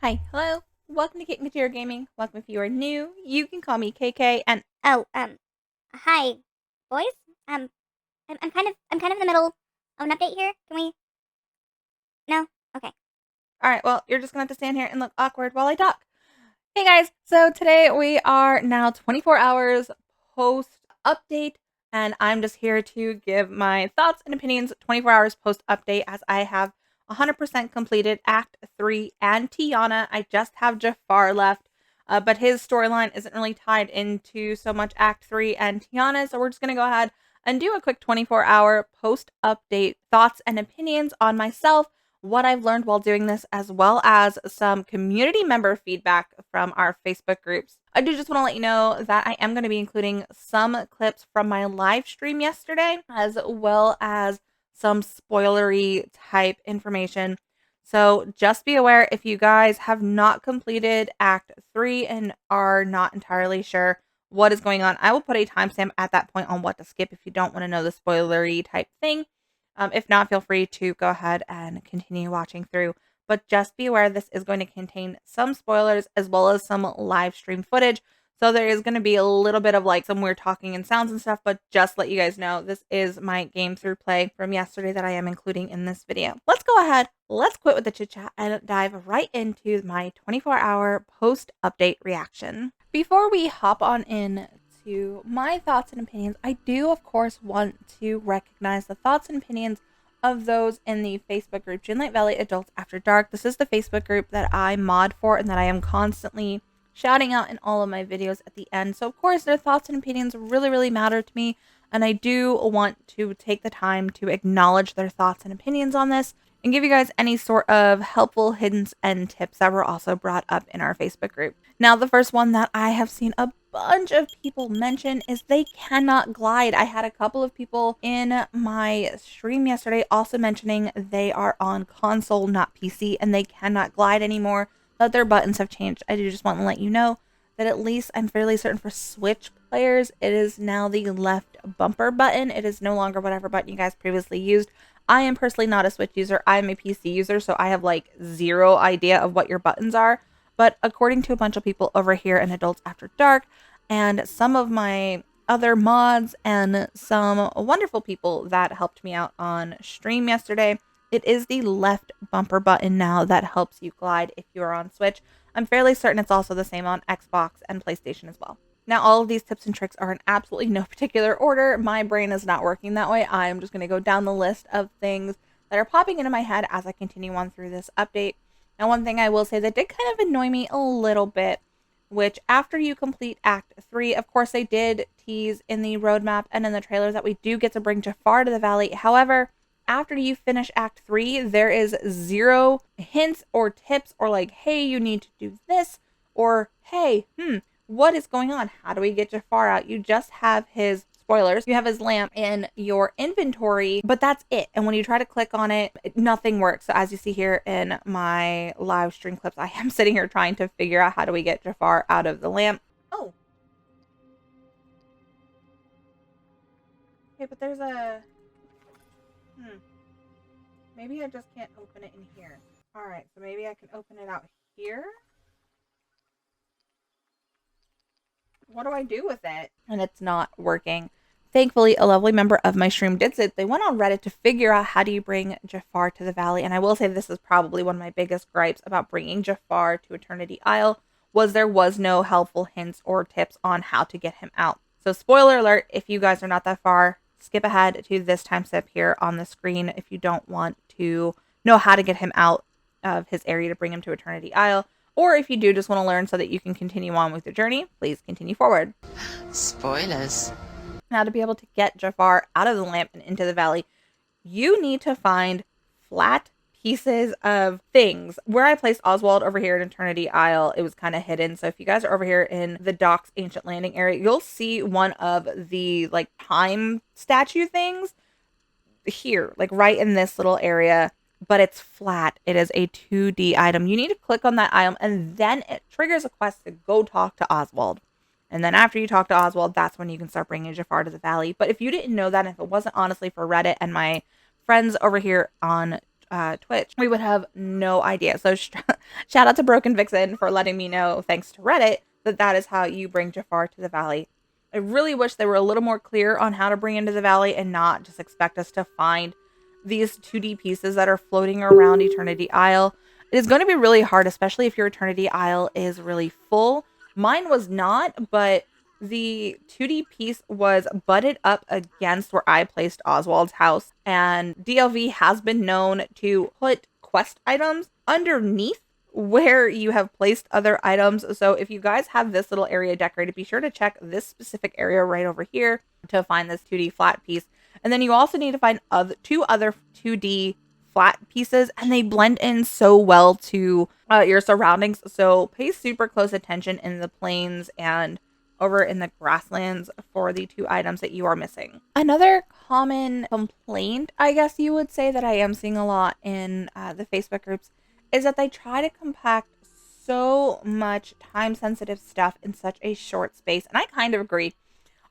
Hi, hello. Welcome to Kate Material Gaming. Welcome if you are new. You can call me KK and Oh, hi, boys. Um, I'm kind of in the middle of an update here. Can we? No. Okay. alright, well, you're just gonna have to stand here and look awkward while I talk. Hey guys, so today we are now 24 hours post update, and I'm just here to give my thoughts and opinions 24 hours post update as I have 100% completed Act 3 and Tiana. I just have Jafar left, but his storyline isn't really tied into so much Act 3 and Tiana, so we're just going to go ahead and do a quick 24-hour post update thoughts and opinions on myself, what I've learned while doing this, as well as some community member feedback from our Facebook groups. I do just want to let you know that I am going to be including some clips from my live stream yesterday, as well as some spoilery type information. So just be aware, if you guys have not completed Act 3 and are not entirely sure what is going on, I will put a timestamp at that point on what to skip if you don't want to know the spoilery type thing. If not, feel free to go ahead and continue watching through. But just be aware this is going to contain some spoilers as well as some live stream footage. So there is going to be a little bit of like some weird talking and sounds and stuff, but just let you guys know this is my game through play from yesterday that I am including in this video. Let's go ahead, let's quit with the chit chat and dive right into my 24-hour post update reaction. Before we hop on in to my thoughts and opinions, I do, of course, want to recognize the thoughts and opinions of those in the Facebook group, Dreamlight Valley Adults After Dark. This is the Facebook group that I mod for and that I am constantly shouting out in all of my videos at the end. So, of course, their thoughts and opinions really, really matter to me. And I do want to take the time to acknowledge their thoughts and opinions on this and give you guys any sort of helpful hints and tips that were also brought up in our Facebook group. Now, the first one that I have seen a bunch of people mention is they cannot glide. I had a couple of people in my stream yesterday also mentioning they are on console, not PC, and they cannot glide anymore, that their buttons have changed. I do just want to let you know that at least I'm fairly certain for Switch players, it is now the left bumper button. It is no longer whatever button you guys previously used. I am personally not a Switch user. I am a PC user, so I have like zero idea of what your buttons are. But according to a bunch of people over here in Adults After Dark, and some of my other mods and some wonderful people that helped me out on stream yesterday, it is the left bumper button now that helps you glide if you are on Switch. I'm fairly certain it's also the same on Xbox and PlayStation as well. Now, all of these tips and tricks are in absolutely no particular order. My brain is not working that way. I'm just going to go down the list of things that are popping into my head as I continue on through this update. Now, one thing I will say that did kind of annoy me a little bit, which after you complete Act 3, of course, they did tease in the roadmap and in the trailer that we do get to bring Jafar to the valley. However, after you finish Act 3, there is zero hints or tips or like, hey, you need to do this, or hey, what is going on? How do we get Jafar out? You just have his spoilers. You have his lamp in your inventory, but that's it. And when you try to click on it, nothing works. So as you see here in my live stream clips, I am sitting here trying to figure out how do we get Jafar out of the lamp. Oh. Okay, but there's a... Maybe I just can't open it in here. All right, so maybe I can open it out here. What do I do with it? And it's not working. Thankfully, a lovely member of my stream did say they went on Reddit to figure out how do you bring Jafar to the valley. And I will say this is probably one of my biggest gripes about bringing Jafar to Eternity Isle was there was no helpful hints or tips on how to get him out. So spoiler alert, if you guys are not that far, skip ahead to this time step here on the screen if you don't want to know how to get him out of his area to bring him to Eternity Isle. Or if you do just want to learn so that you can continue on with your journey, please continue forward. Spoilers. Now, to be able to get Jafar out of the lamp and into the valley, you need to find flat pieces of things. Where I placed Oswald over here in Eternity Isle, it was kind of hidden. So if you guys are over here in the Docks Ancient Landing area, you'll see one of the like time statue things here, like right in this little area, but it's flat. It is a 2D item. You need to click on that item and then it triggers a quest to go talk to Oswald. And then after you talk to Oswald, that's when you can start bringing Jafar to the valley. But if you didn't know that, if it wasn't honestly for Reddit and my friends over here on Twitch, we would have no idea. So shout out to Broken Vixen for letting me know, thanks to Reddit, that that is how you bring Jafar to the valley. I really wish they were a little more clear on how to bring into the valley and not just expect us to find these 2D pieces that are floating around Eternity Isle. It is going to be really hard, especially if your Eternity Isle is really full. Mine was not, but the 2D piece was butted up against where I placed Oswald's house, and DLV has been known to put quest items underneath where you have placed other items. So if you guys have this little area decorated, be sure to check this specific area right over here to find this 2D flat piece. And then you also need to find two other 2D flat pieces, and they blend in so well to your surroundings. So pay super close attention in the plains and over in the grasslands for the two items that you are missing. Another common complaint, I guess you would say, that I am seeing a lot in the Facebook groups is that they try to compact so much time sensitive stuff in such a short space. And I kind of agree.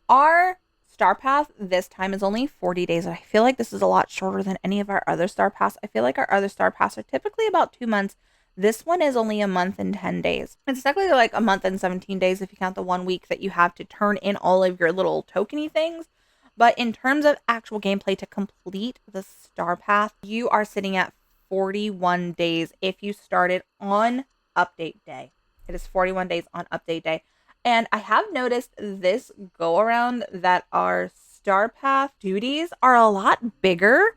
Our Star Path this time is only 40 days. And I feel like this is a lot shorter than any of our other Star Paths. I feel like our other Star Paths are typically about 2 months. This one is only a month and 10 days. It's technically like a month and 17 days if you count the 1 week that you have to turn in all of your little tokeny things. But in terms of actual gameplay to complete the Star Path, you are sitting at 41 days if you started on update day. It is 41 days on update day. And I have noticed this go around that our Star Path duties are a lot bigger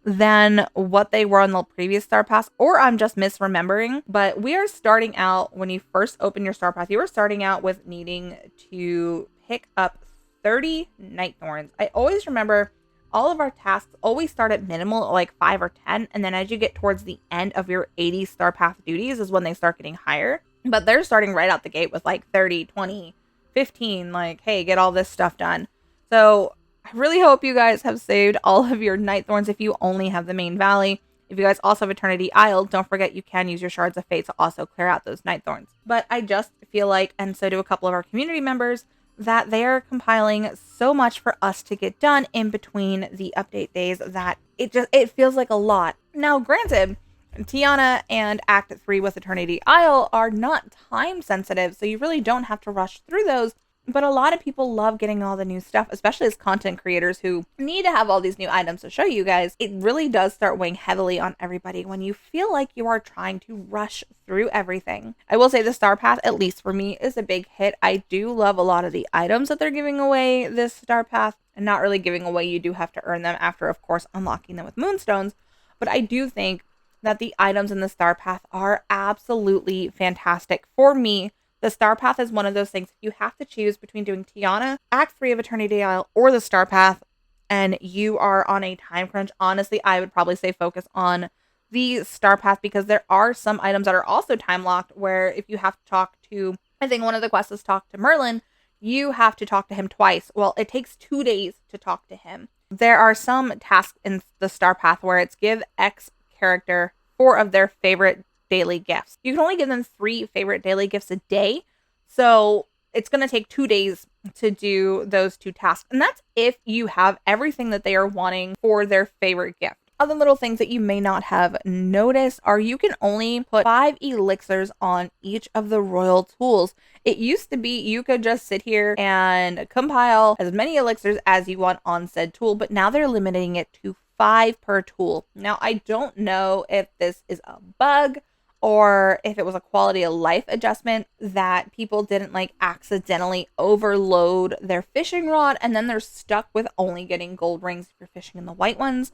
than what they were on the previous Star Pass, or I'm just misremembering. But we are starting out, when you first open your Star Path, you are starting out with needing to pick up 30 Night Thorns. I always remember all of our tasks always start at minimal, like 5 or 10. And then as you get towards the end of your 80 Star Path duties is when they start getting higher. But they're starting right out the gate with like 30, 20, 15, like, hey, get all this stuff done. So I really hope you guys have saved all of your Night Thorns if you only have the main valley. If you guys also have Eternity Isle, don't forget you can use your Shards of Fate to also clear out those Night Thorns. But I just feel like, and so do a couple of our community members, that they are compiling so much for us to get done in between the update days that it feels like a lot. Now, granted, Tiana and Act 3 with Eternity Isle are not time sensitive, so you really don't have to rush through those. But a lot of people love getting all the new stuff, especially as content creators who need to have all these new items to show you guys. It really does start weighing heavily on everybody when you feel like you are trying to rush through everything. I will say the Star Path, at least for me, is a big hit. I do love a lot of the items that they're giving away this Star Path, and not really giving away. You do have to earn them after, of course, unlocking them with Moonstones. But I do think that the items in the Star Path are absolutely fantastic. For me, the Star Path is one of those things, if you have to choose between doing Tiana, Act 3 of Eternity Isle, or the Star Path, and you are on a time crunch, honestly, I would probably say focus on the Star Path, because there are some items that are also time locked where if you have to talk to, I think one of the quests is talk to Merlin, you have to talk to him twice. Well, it takes 2 days to talk to him. There are some tasks in the Star Path where it's give X character 4 of their favorite daily gifts. You can only give them 3 favorite daily gifts a day. So it's going to take 2 days to do those 2 tasks. And that's if you have everything that they are wanting for their favorite gift. Other little things that you may not have noticed are you can only put 5 elixirs on each of the royal tools. It used to be you could just sit here and compile as many elixirs as you want on said tool, but now they're limiting it to 5 per tool. Now, I don't know if this is a bug or if it was a quality of life adjustment that people didn't like accidentally overload their fishing rod and then they're stuck with only getting gold rings if you're fishing in the white ones.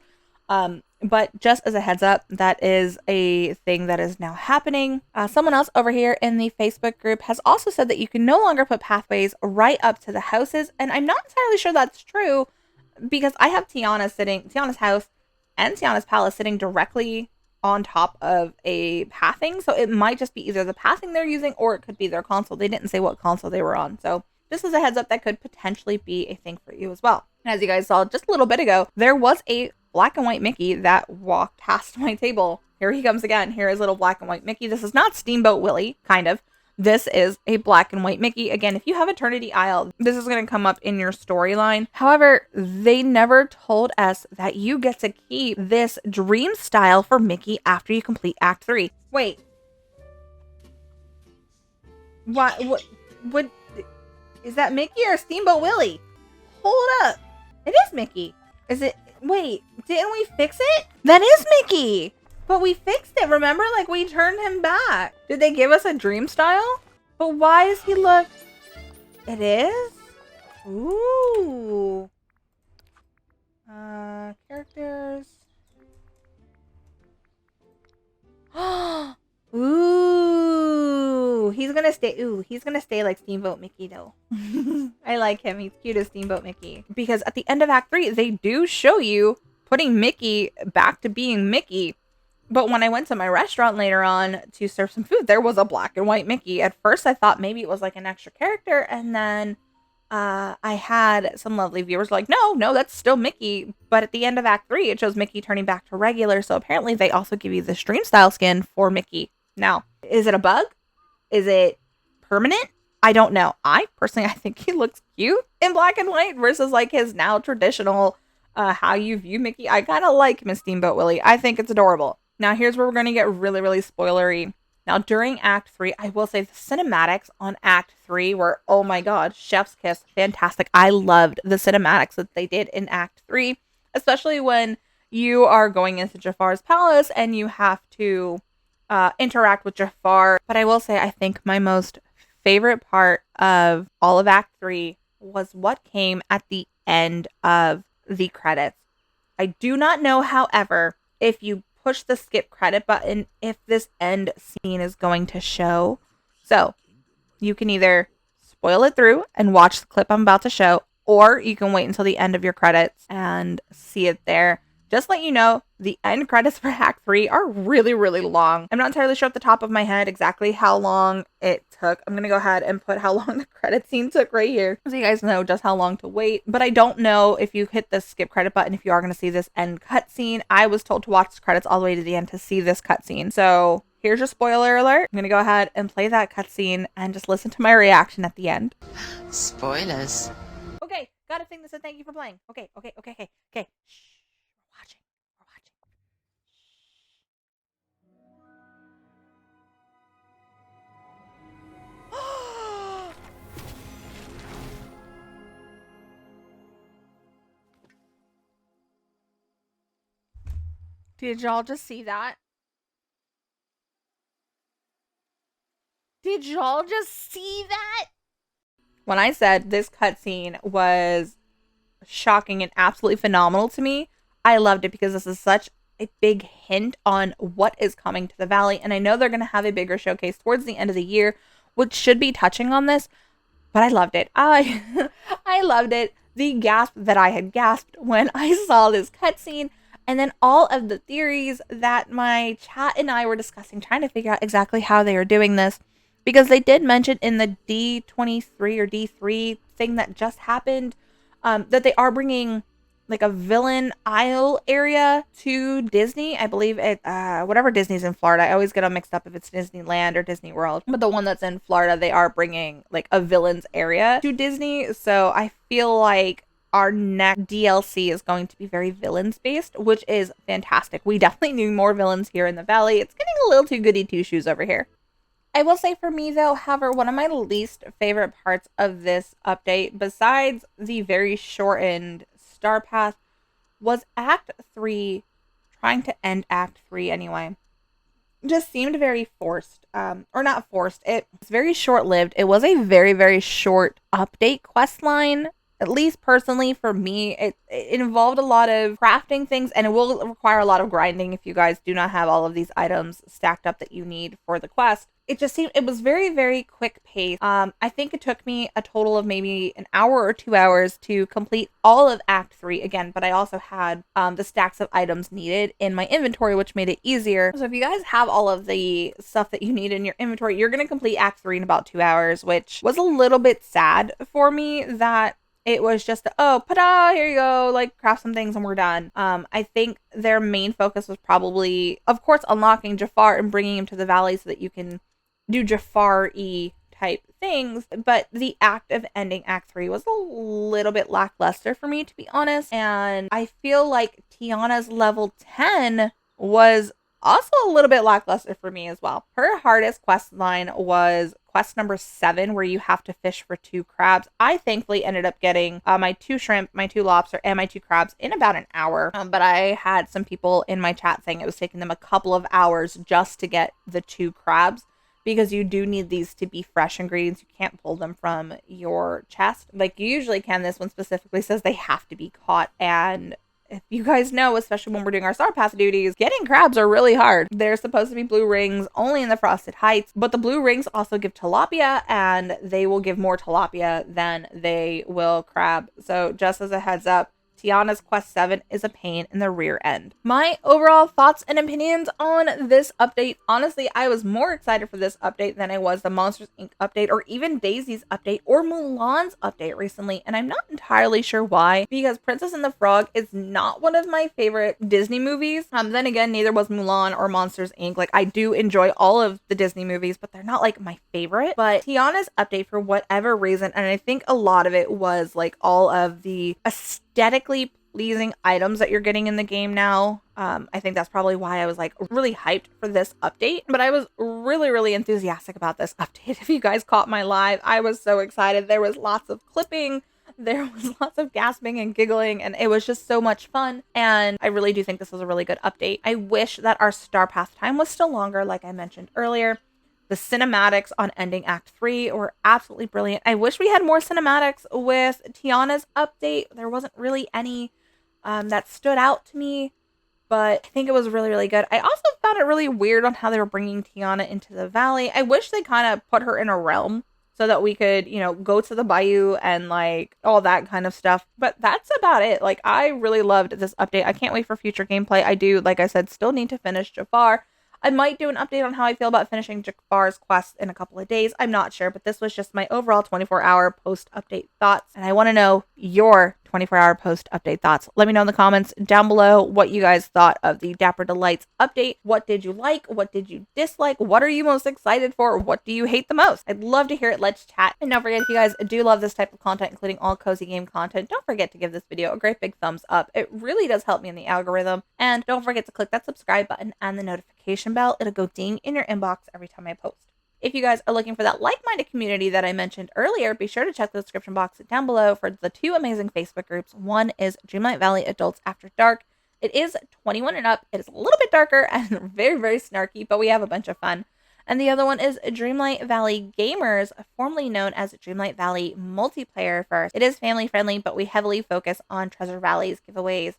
But just as a heads up, that is a thing that is now happening. Someone else over here in the Facebook group has also said that you can no longer put pathways right up to the houses. And I'm not entirely sure that's true because I have Tiana's house and Tiana's palace sitting directly on top of a pathing. So it might just be either the pathing they're using or it could be their console. They didn't say what console they were on. So just as a heads up, that could potentially be a thing for you as well. And as you guys saw just a little bit ago, there was a black and white Mickey that walked past my table. Here he comes again. Here is little black and white Mickey. This is not Steamboat Willie, kind of, This is a black and white Mickey. Again, if you have Eternity Isle, this is going to come up in your storyline. However, they never told us that you get to keep this dream style for Mickey after you complete Act 3. Wait. What is that, Mickey or Steamboat Willie? Hold up. It is Mickey. Is it? Wait, didn't we fix it? That is Mickey. But we fixed it, remember? Like, we turned him back. Did they give us a dream style? But why does he look... It is? Ooh. Characters. Ooh. He's gonna stay... Ooh, he's gonna stay like Steamboat Mickey, though. I like him. He's cute as Steamboat Mickey. Because at the end of Act 3, they do show you putting Mickey back to being Mickey. But when I went to my restaurant later on to serve some food, there was a black and white Mickey. At first, I thought maybe it was like an extra character. And then I had some lovely viewers like, no, that's still Mickey. But at the end of Act 3, it shows Mickey turning back to regular. So apparently they also give you this dream style skin for Mickey. Now, is it a bug? Is it permanent? I don't know. I think he looks cute in black and white versus like his now traditional how you view Mickey. I kind of like Miss Steamboat Willie. I think it's adorable. Now, here's where we're going to get really, really spoilery. Now, during Act 3, I will say the cinematics on Act 3 were, oh my god, chef's kiss, fantastic. I loved the cinematics that they did in Act 3, especially when you are going into Jafar's palace and you have to interact with Jafar. But I will say, I think my most favorite part of all of Act 3 was what came at the end of the credits. I do not know, however, if you push the skip credit button, if this end scene is going to show. So you can either spoil it through and watch the clip I'm about to show, or you can wait until the end of your credits and see it there. Just let you know, the end credits for Act 3 are really, really long. I'm not entirely sure off the top of my head exactly how long it took. I'm going to go ahead and put how long the credit scene took right here, so you guys know just how long to wait. But I don't know if you hit the skip credit button, if you are going to see this end cutscene. I was told to watch the credits all the way to the end to see this cutscene. So here's your spoiler alert. I'm going to go ahead and play that cutscene and just listen to my reaction at the end. Spoilers. Okay, got a thing that said thank you for playing. Okay. Shh. We're watching. Did y'all just see that? Did y'all just see that? When I said this cutscene was shocking and absolutely phenomenal to me, I loved it because this is such a big hint on what is coming to the Valley. And I know they're going to have a bigger showcase towards the end of the year, which should be touching on this, but I loved it. I loved it. The gasp that I had gasped when I saw this cutscene, and then all of the theories that my chat and I were discussing, trying to figure out exactly how they are doing this, because they did mention in the D23 or D3 thing that just happened that they are bringing like a villain isle area to Disney. I believe it, whatever Disney's in Florida. I always get them mixed up if it's Disneyland or Disney World. But the one that's in Florida, they are bringing like a villains area to Disney. So I feel like our next DLC is going to be very villains based, which is fantastic. We definitely need more villains here in the Valley. It's getting a little too goody two shoes over here. I will say for me though, however, one of my least favorite parts of this update, besides the very shortened star path, was Act 3, trying to end Act 3 anyway. Just seemed very forced, or not forced, it was very short-lived. It was a very, very short update quest line. At least personally for me, it involved a lot of crafting things, and it will require a lot of grinding if you guys do not have all of these items stacked up that you need for the quest. It just seemed, it was very, very quick pace. I think it took me a total of maybe an hour or 2 hours to complete all of Act 3 again, but I also had the stacks of items needed in my inventory, which made it easier. So if you guys have all of the stuff that you need in your inventory, you're going to complete Act 3 in about 2 hours, which was a little bit sad for me that it was just, oh, ta-da, here you go, like, craft some things and we're done. I think their main focus was probably, of course, unlocking Jafar and bringing him to the Valley so that you can do Jafar-y type things, but the act of ending Act 3 was a little bit lackluster for me, to be honest. And I feel like Tiana's level 10 was also a little bit lackluster for me as well. Her hardest quest line was quest number 7, where you have to fish for 2 crabs. I thankfully ended up getting my 2 shrimp, my 2 lobster, and my 2 crabs in about an hour. But I had some people in my chat saying it was taking them a couple of hours just to get the 2 crabs, because you do need these to be fresh ingredients. You can't pull them from your chest like you usually can. This one specifically says they have to be caught, and if you guys know, especially when we're doing our Star Pass duties, getting crabs are really hard. They're supposed to be blue rings only in the Frosted Heights, but the blue rings also give tilapia, and they will give more tilapia than they will crab. So just as a heads up, Tiana's Quest 7 is a pain in the rear end. My overall thoughts and opinions on this update. Honestly, I was more excited for this update than I was the Monsters Inc. update, or even Daisy's update, or Mulan's update recently. And I'm not entirely sure why, because Princess and the Frog is not one of my favorite Disney movies. Then again, neither was Mulan or Monsters Inc. Like, I do enjoy all of the Disney movies, but they're not like my favorite. But Tiana's update, for whatever reason, and I think a lot of it was like all of the aesthetically pleasing items that you're getting in the game now. I think that's probably why I was like really hyped for this update, but I was really enthusiastic about this update. If you guys caught my live, I was so excited. There was lots of clipping, there was lots of gasping and giggling, and it was just so much fun. And I really do think this was a really good update. I wish that our Star Path time was still longer, like I mentioned earlier. The cinematics on ending Act 3 were absolutely brilliant. I wish we had more cinematics with Tiana's update. There wasn't really any that stood out to me, but I think it was really good. I also found it really weird on how they were bringing Tiana into the valley. I wish they kind of put her in a realm so that we could, you know, go to the bayou and like all that kind of stuff. But that's about it. Like, I really loved this update. I can't wait for future gameplay. I do, like I said, still need to finish Jafar. I might do an update on how I feel about finishing Jafar's quest in a couple of days. I'm not sure, but this was just my overall 24-hour post-update thoughts. And I want to know your 24-hour post-update thoughts. Let me know in the comments down below what you guys thought of the Dapper Delights update. What did you like? What did you dislike? What are you most excited for? What do you hate the most? I'd love to hear it. Let's chat. And don't forget, if you guys do love this type of content, including all cozy game content, don't forget to give this video a great big thumbs up. It really does help me in the algorithm. And don't forget to click that subscribe button and the notification bell. It'll go ding in your inbox every time I post. If you guys are looking for that like-minded community that I mentioned earlier, be sure to check the description box down below for the 2 amazing Facebook groups. One is Dreamlight Valley Adults After Dark. It is 21 and up. It is a little bit darker and very snarky, but we have a bunch of fun. And the other one is Dreamlight Valley Gamers, formerly known as Dreamlight Valley Multiplayer First. It is family friendly, but we heavily focus on Treasure Valley's giveaways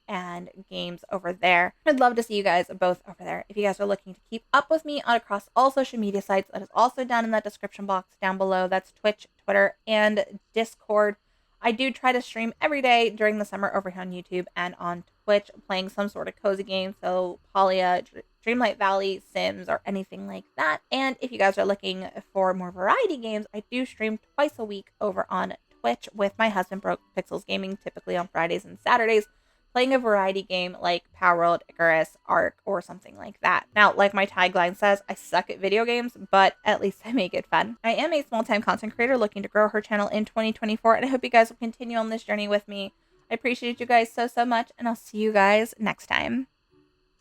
and games over there. I'd love to see you guys both over there. If you guys are looking to keep up with me across all social media sites, that is also down in that description box down below. That's Twitch, Twitter, and Discord. I do try to stream every day during the summer over here on YouTube and on Twitch, playing some sort of cozy game, so Palia, Dreamlight Valley, Sims, or anything like that. And if you guys are looking for more variety games, I do stream twice a week over on Twitch with my husband, Broke Pixels Gaming, typically on Fridays and Saturdays, playing a variety game like Power World, Icarus, Ark, or something like that. Now, like my tagline says, I suck at video games, but at least I make it fun. I am a small-time content creator looking to grow her channel in 2024, and I hope you guys will continue on this journey with me. I appreciate you guys so much, and I'll see you guys next time.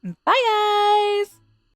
Bye, guys!